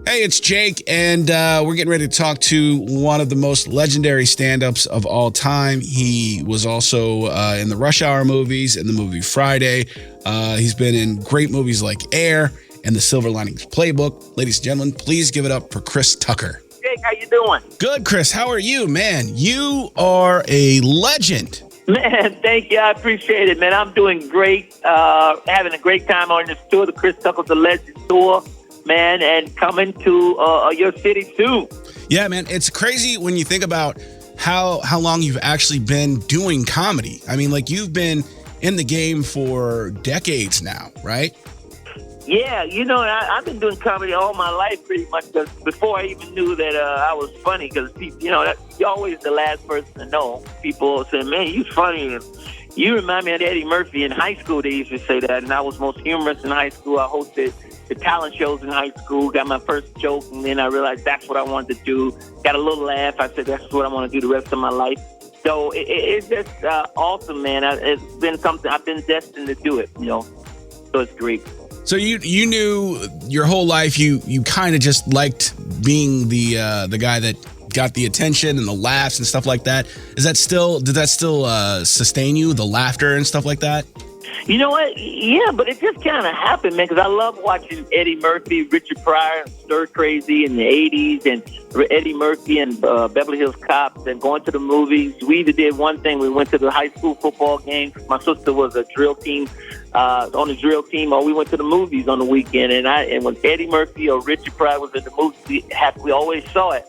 Hey, it's Jake, and we're getting ready to talk to one of the most legendary stand-ups of all time. He was also in the Rush Hour movies, in the movie Friday. He's been in great movies like Air and The Silver Linings Playbook. Ladies and gentlemen, please give it up for Chris Tucker. Jake, how you doing? Good, Chris. How are you, man? You are a legend. Man, thank you. I appreciate it, man. I'm doing great. Having a great time on this tour, the Chris Tucker the Legend Tour, man, and coming to your city too. Yeah, man. It's crazy when you think about how long you've actually been doing comedy. I mean, like, you've been in the game for decades now, right? Yeah, I've been doing comedy all my life pretty much, 'cause before I even knew that I was funny, because you're always the last person to know. People say, man, you funny. And you remind me of Eddie Murphy. In high school, they used to say that, and I was most humorous in high school. I hosted the talent shows in high school, got my first joke, and then I realized that's what I wanted to do. Got a little laugh. I said, that's what I want to do the rest of my life. So it's just awesome, man. It's been something, I've been destined to do it, so it's great. So you knew your whole life you kind of just liked being the guy that got the attention and the laughs and stuff like that. Did that still sustain you, the laughter and stuff like that? You know what? Yeah, but it just kind of happened, man, because I love watching Eddie Murphy, Richard Pryor, and Stir Crazy in the 80s, and Eddie Murphy and Beverly Hills Cops, and going to the movies. We either did one thing. We went to the high school football game. My sister was a drill team, on the drill team, or we went to the movies on the weekend. And when Eddie Murphy or Richard Pryor was in the movie, we always saw it.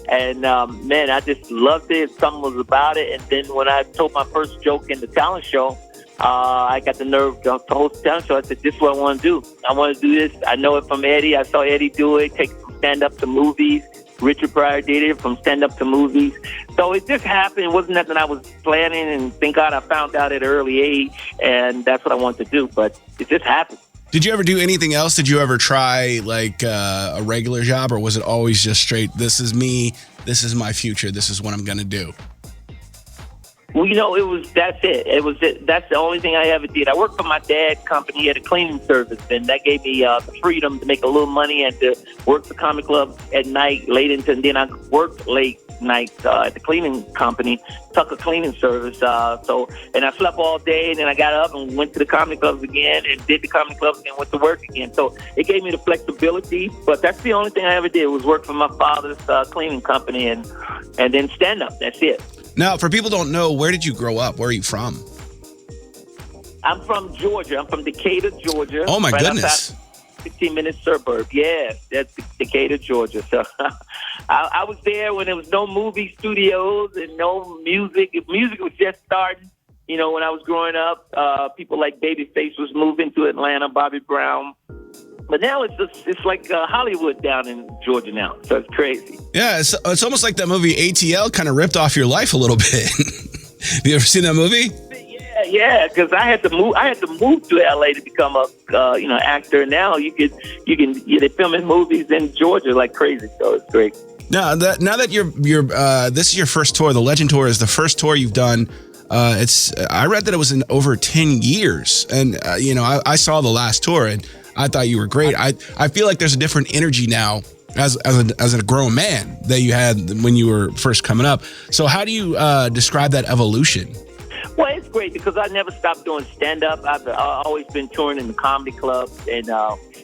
And, man, I just loved it. Something was about it. And then when I told my first joke in the talent show, I got the nerve to host the talent show. I said, this is what I want to do. I want to do this. I know it from Eddie. I saw Eddie do it, take it from stand-up to movies. Richard Pryor did it from stand-up to movies. So it just happened. It wasn't nothing I was planning, and thank God I found out at an early age, and that's what I wanted to do. But it just happened. Did you ever do anything else? Did you ever try, like, a regular job, or was it always just straight, this is me, this is my future, this is what I'm going to do? Well, that's it. That's the only thing I ever did. I worked for my dad's company. He had a cleaning service, and that gave me the freedom to make a little money and to work the comic club at night, and then I worked late nights at the cleaning company, Tucker Cleaning Service. And I slept all day, and then I got up and went to the comedy clubs again, and did the comedy clubs, and went to work again. So it gave me the flexibility. But that's the only thing I ever did, was work for my father's cleaning company, and then stand up. That's it. Now, for people who don't know, where did you grow up? Where are you from? I'm from Georgia. I'm from Decatur, Georgia. Oh, my goodness. 15-minute suburb. Yeah, that's Decatur, Georgia. So I was there when there was no movie studios and no music. Music was just starting. When I was growing up, people like Babyface was moving to Atlanta, Bobby Brown. But now it's like Hollywood down in Georgia now, so it's crazy. Yeah, it's almost like that movie ATL kind of ripped off your life a little bit. Have you ever seen that movie? Yeah, because I had to move to LA to become a actor. Now they're filming movies in Georgia like crazy, so it's great. Now that you're this is your first tour, the Legend Tour is the first tour you've done. I read that it was in over 10 years, and I saw the last tour and I thought you were great. I feel like there's a different energy now as a grown man that you had when you were first coming up. So how do you describe that evolution? Well, it's great because I never stopped doing stand-up. I've always been touring in the comedy clubs and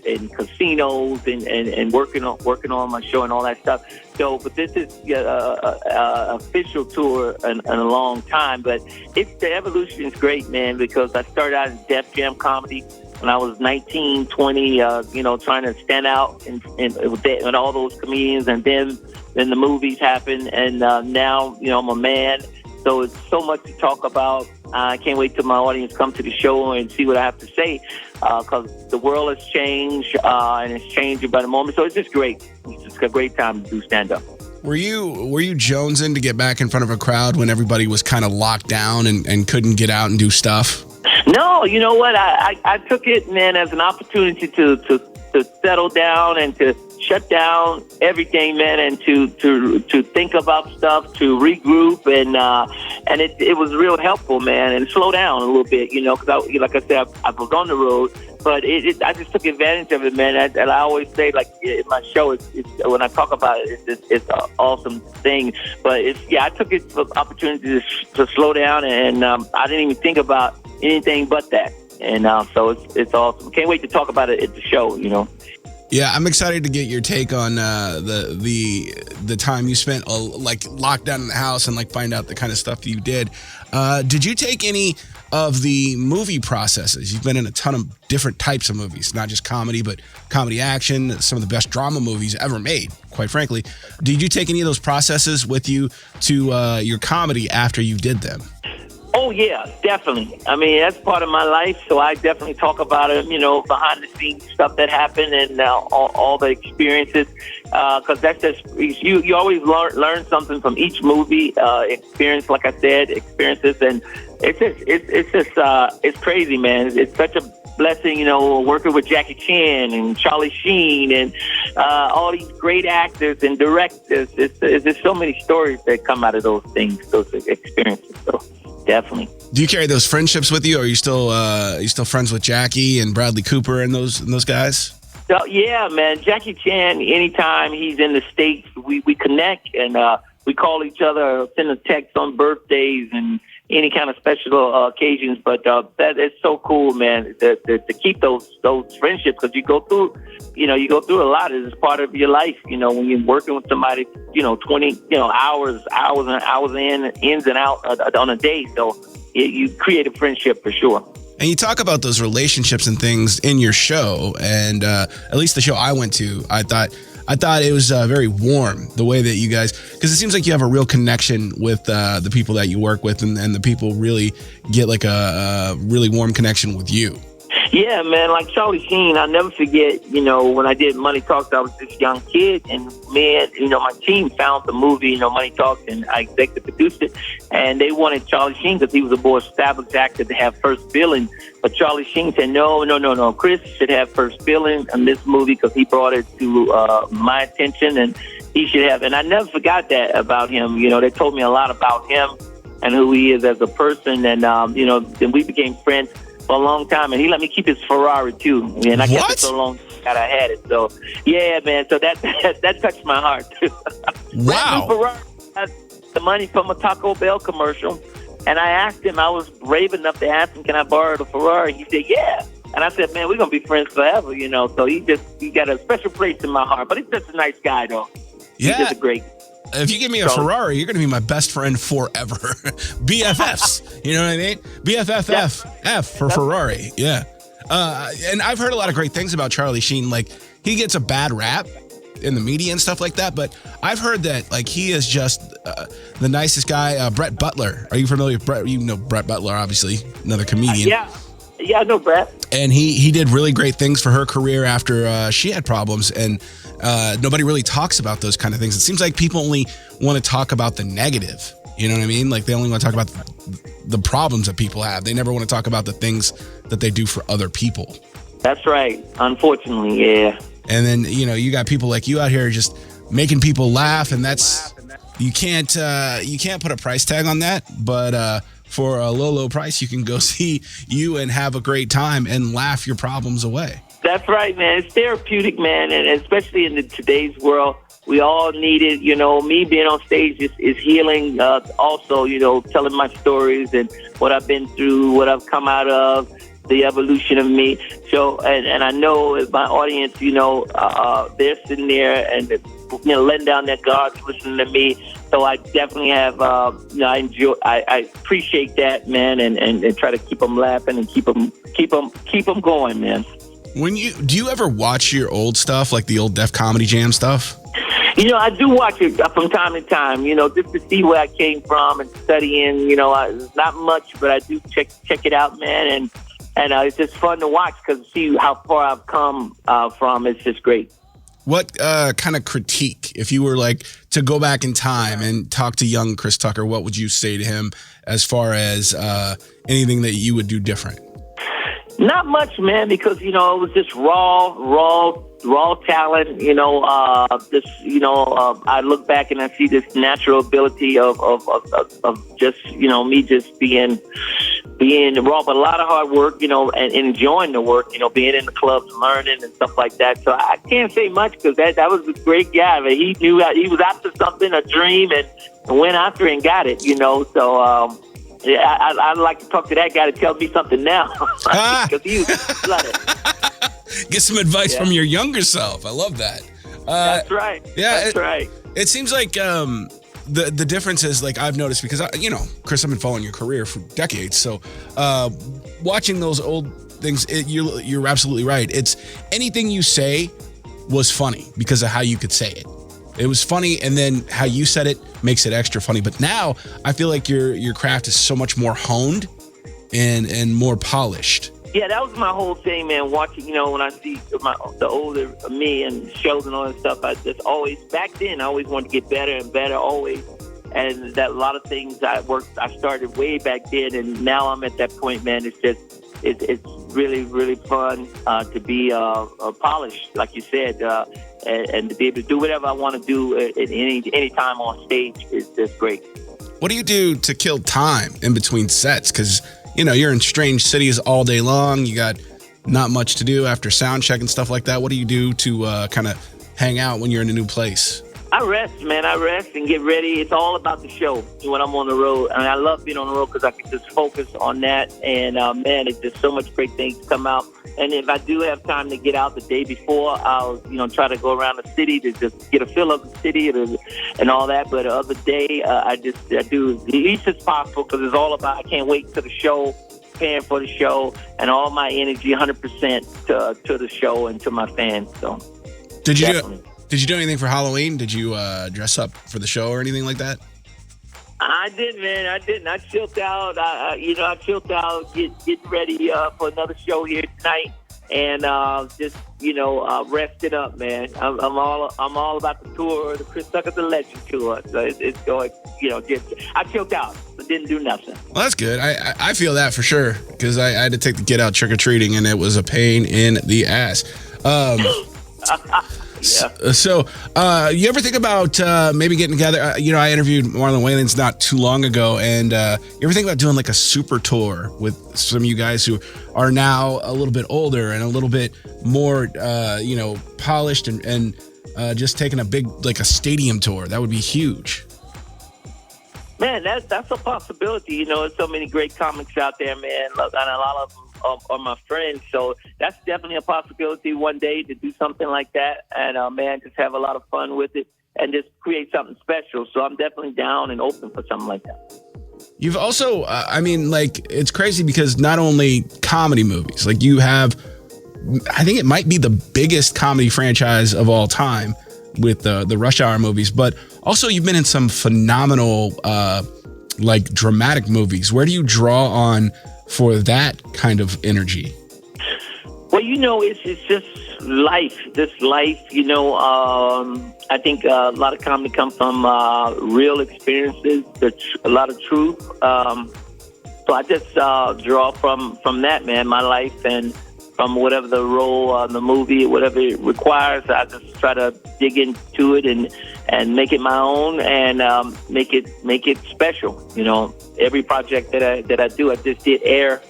in casinos and working on my show and all that stuff. So, but this is official tour in a long time. But the evolution is great, man, because I started out in Def Jam comedy when I was 19, 20, trying to stand out and all those comedians. And then the movies happened, and now, I'm a man. So it's so much to talk about. I can't wait till my audience come to the show and see what I have to say, because the world has changed, and it's changing by the moment. So it's just great. It's just a great time to do stand-up. Were you jonesing to get back in front of a crowd when everybody was kind of locked down and couldn't get out and do stuff? No, you know what? I took it, man, as an opportunity to settle down and to shut down everything, man, and to think about stuff, to regroup, and it was real helpful, man, and slow down a little bit, because like I said, I was on the road, but I just took advantage of it, man. And I always say, like in my show, it's when I talk about it, it's an awesome thing. But I took it for opportunity to slow down, and I didn't even think about anything but that. And so it's awesome. Can't wait to talk about it at the show. Yeah, I'm excited to get your take on the time you spent like locked down in the house and like find out the kind of stuff that you did. Did you take any of the movie processes? You've been in a ton of different types of movies, not just comedy, but comedy action, some of the best drama movies ever made, quite frankly. Did you take any of those processes with you to your comedy after you did them? Oh, yeah, definitely. I mean, that's part of my life, so I definitely talk about it, behind the scenes stuff that happened and all the experiences, because that's just, you always learn something from each movie, experience, like I said, experiences, and it's crazy, man. It's such a blessing, working with Jackie Chan and Charlie Sheen and all these great actors and directors. There's so many stories that come out of those things, those experiences, so. Definitely. Do you carry those friendships with you? Or are you still friends with Jackie and Bradley Cooper and those guys? So, yeah, man. Jackie Chan, anytime he's in the States, we connect and we call each other, send a text on birthdays and any kind of special occasions. But that is so cool, man, to keep those friendships, because you go through a lot. It's part of your life, when you're working with somebody, 20, hours and hours ins and out on a day. So you create a friendship for sure. And you talk about those relationships and things in your show, and at least the show I went to, I thought it was very warm, the way that you guys, because it seems like you have a real connection with the people that you work with, and the people really get like a really warm connection with you. Yeah, man, like Charlie Sheen, I'll never forget, when I did Money Talks, I was this young kid, and man, my team found the movie, Money Talks, and I executive produced it, and they wanted Charlie Sheen because he was a more established actor to have first billing, but Charlie Sheen said, no, Chris should have first billing in this movie because he brought it to my attention, and he should have, and I never forgot that about him. They told me a lot about him and who he is as a person, and, then we became friends for a long time, and he let me keep his Ferrari too. And I kept it so long that I had it. So yeah, man. So that touched my heart too. Wow. Ferrari had the money from a Taco Bell commercial, and I asked him. I was brave enough to ask him, "Can I borrow the Ferrari?" He said, "Yeah." And I said, "Man, we're gonna be friends forever," So he got a special place in my heart. But he's just a nice guy, though. Yeah. He's just a great. If you give me a Ferrari, you're going to be my best friend forever. BFFs, you know what I mean? BFFF for Ferrari, yeah. And I've heard a lot of great things about Charlie Sheen. Like, he gets a bad rap in the media and stuff like that, but I've heard that, like, he is just the nicest guy. Brett Butler, are you familiar with Brett? You know Brett Butler, obviously, another comedian. Yeah, I know Brett. And he did really great things for her career after she had problems, and nobody really talks about those kind of things. It seems like people only want to talk about the negative. You know what I mean? Like, they only want to talk about the problems that people have. They never want to talk about the things that they do for other people. That's right. Unfortunately, yeah. And then, you got people like you out here just making people laugh, and that's, you can't put a price tag on that, but for a low price, you can go see you and have a great time and laugh your problems away. That's right, man. It's therapeutic, man, and especially in today's world, we all need it. Me being on stage is healing. Also, telling my stories and what I've been through, what I've come out of, the evolution of me. So, and I know my audience, they're sitting there and letting down their guards, listening to me. So I definitely have, I appreciate that, man, and try to keep them laughing and keep them going, man. Do you ever watch your old stuff, like the old Def Comedy Jam stuff? I do watch it from time to time, just to see where I came from and studying, not much, but I do check it out, man. And it's just fun to watch because see how far I've come from. It's just great. What kind of critique, if you were like to go back in time and talk to young Chris Tucker, what would you say to him as far as anything that you would do different? Not much, man, because, it was just raw talent, I look back and I see this natural ability of just, me just being being involved with a lot of hard work, and enjoying the work, being in the clubs, learning and stuff like that. So I can't say much because that was a great guy. But he knew he was after something, a dream, and went after it and got it, So yeah, I'd like to talk to that guy to tell me something now because he was flooded. Get some advice from your younger self. I love that. That's right. Yeah, that's right. It seems like the difference is, like, I've noticed because Chris, I've been following your career for decades. So watching those old things, you're absolutely right. It's anything you say was funny because of how you could say it. It was funny, and then how you said it makes it extra funny. But now I feel like your craft is so much more honed and more polished. Yeah, that was my whole thing, man. Watching, when I see the older me and shows and all that stuff, I just always, back then, I always wanted to get better and better, always. And that a lot of things I started way back then, and now I'm at that point, man. It's really, really fun to be polished, like you said, and to be able to do whatever I want to do at any time on stage is just great. What do you do to kill time in between sets? Because you're in strange cities all day long. You got not much to do after sound check and stuff like that. What do you do to kind of hang out when you're in a new place? I rest, man. I rest and get ready. It's all about the show when I'm on the road. And I love being on the road because I can just focus on that. And, man, it's just so much great things come out. And if I do have time to get out the day before, I'll, try to go around the city to just get a feel of the city and all that. But the other day, I do the least as possible because it's all about, I can't wait to the show, preparing for the show, and all my energy 100% to the show and to my fans. So, Did you do anything for Halloween? Did you dress up for the show or anything like that? I did, man. I didn't. I chilled out. I chilled out, getting ready for another show here tonight, and just rested up, man. I'm all about the tour, the Chris Tucker the Legend tour. So it's going. I chilled out, but didn't do nothing. Well, that's good. I feel that for sure because I had to take the kid out trick or treating, and it was a pain in the ass. Yeah. So, you ever think about maybe getting together? I interviewed Marlon Wayans not too long ago, and you ever think about doing like a super tour with some of you guys who are now a little bit older and a little bit more, polished and just taking a big, like a stadium tour? That would be huge. Man, that's a possibility. There's so many great comics out there, man, and a lot of them are my friends. So that's definitely a possibility one day to do something like that, and man, just have a lot of fun with it and just create something special. So I'm definitely down and open for something like that. You've also, it's crazy because not only comedy movies, like you have, I think it might be the biggest comedy franchise of all time with the Rush Hour movies, but also you've been in some phenomenal, dramatic movies. Where do you draw on for that kind of energy? Well, it's just life. This life, I think a lot of comedy comes from real experiences, a lot of truth. So I just draw from that, man, my life, and from whatever the role, the movie, whatever it requires. I just try to dig into it and make it my own and make it special. Every project that I do, I just did Air,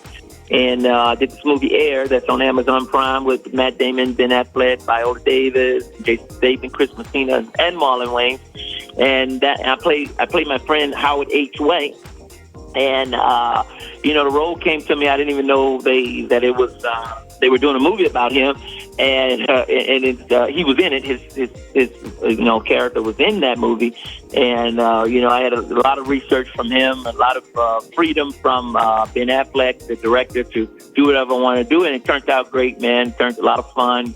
and I did this movie Air that's on Amazon Prime with Matt Damon, Ben Affleck, Viola Davis, Jason Statham, Chris Messina, and Marlon Wayans. And that I played my friend Howard H. Way. And the role came to me. I didn't even know that it was they were doing a movie about him, and he was in it. His character was in that movie, and I had a lot of research from him, a lot of freedom from Ben Affleck, the director, to do whatever I wanted to do, and it turned out great, man. It turned a lot of fun.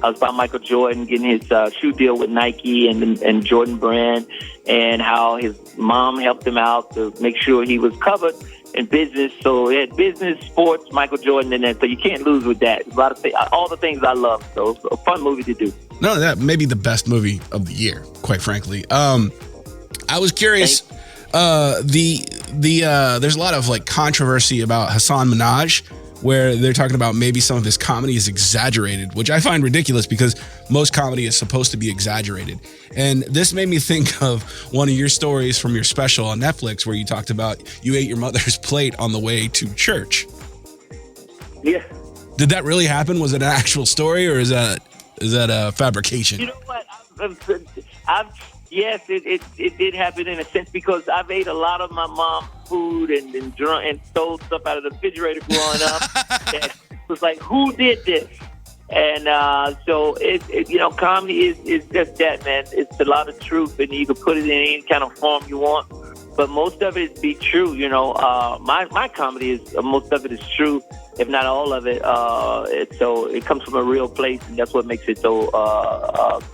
I was about Michael Jordan getting his shoe deal with Nike and Jordan Brand, and how his mom helped him out to make sure he was covered in business. So he had business, sports, Michael Jordan in that. So you can't lose with that. A lot of all the things I love. So it's a fun movie to do. No, that may be the best movie of the year, quite frankly. I was curious. There's a lot of controversy about Hasan Minhaj where they're talking about maybe some of his comedy is exaggerated, which I find ridiculous because most comedy is supposed to be exaggerated. And this made me think of one of your stories from your special on Netflix where you talked about you ate your mother's plate on the way to church. Yeah. Did that really happen? Was it an actual story, or is that a fabrication? You know what? Yes, it did happen in a sense because I've ate a lot of my mom's food and drunk and stole stuff out of the refrigerator growing up. That was like, who did this? And so comedy is just that, man. It's a lot of truth, and you can put it in any kind of form you want. But most of it be true, My comedy is most of it is true, if not all of it. So it comes from a real place, and that's what makes it so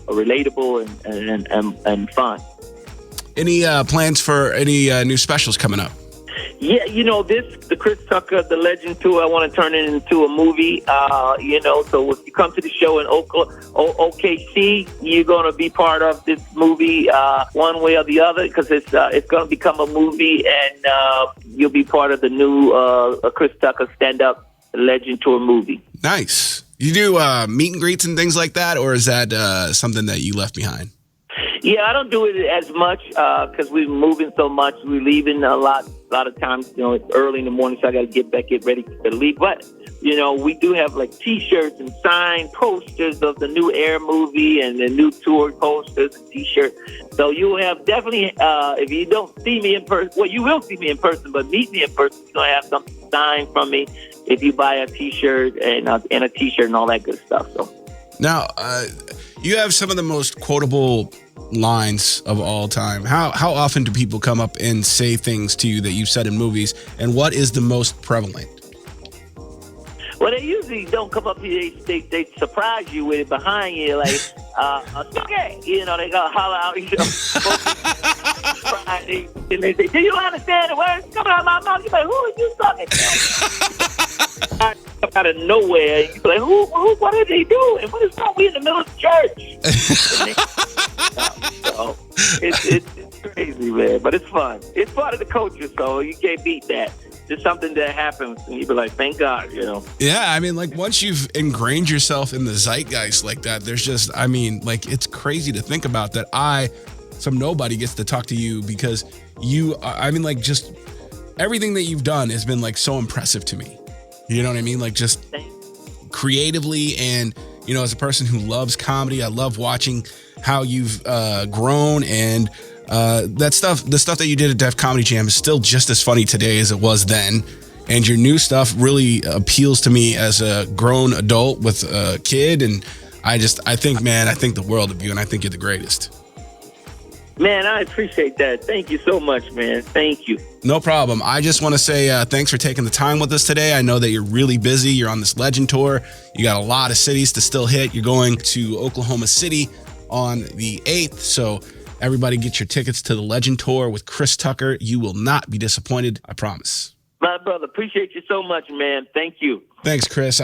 relatable and fun. Any plans for any new specials coming up? Yeah, the Chris Tucker, the Legend Tour, I want to turn it into a movie. So if you come to the show in OKC, you're going to be part of this movie one way or the other because it's going to become a movie, and you'll be part of the new Chris Tucker stand-up Legend Tour movie. Nice. You do meet and greets and things like that, or is that something that you left behind? Yeah, I don't do it as much because we're moving so much. We're leaving a lot of times. It's early in the morning, so I got to get ready to leave. But we do have like T-shirts and signed posters of the new Air movie and the new tour posters and T-shirts. So you have definitely, if you don't see me in person, well, you will see me in person, but meet me in person. You're gonna have something signed from me if you buy a T-shirt and a T-shirt and all that good stuff. So now, you have some of the most quotable lines of all time. How often do people come up and say things to you that you've said in movies, and what is the most prevalent? Well, they usually don't come up to you. They surprise you with it behind you, like, okay, they go holler out, and they say, do you understand the words coming out of my mouth? You're like, who are you talking to? Out of nowhere, you're like, who, what are they doing? What is wrong? We in the middle of church. So it's crazy, man, but it's fun. It's part of the culture, so you can't beat that. Just something that happens, and you be like, thank God, Yeah, I mean, like, once you've ingrained yourself in the zeitgeist like that, there's just, it's crazy to think about that some nobody gets to talk to you because just everything that you've done has been, like, so impressive to me. You know what I mean? Like, just creatively and, as a person who loves comedy, I love watching how you've grown, and the stuff that you did at Def Comedy Jam is still just as funny today as it was then. And your new stuff really appeals to me as a grown adult with a kid. And I think the world of you, and I think you're the greatest. Man, I appreciate that. Thank you so much, man. Thank you. No problem. I just want to say thanks for taking the time with us today. I know that you're really busy. You're on this Legend Tour. You got a lot of cities to still hit. You're going to Oklahoma City on the 8th. So everybody get your tickets to the Legend Tour with Chris Tucker. You will not be disappointed. I promise. My brother, appreciate you so much, man. Thank you. Thanks, Chris.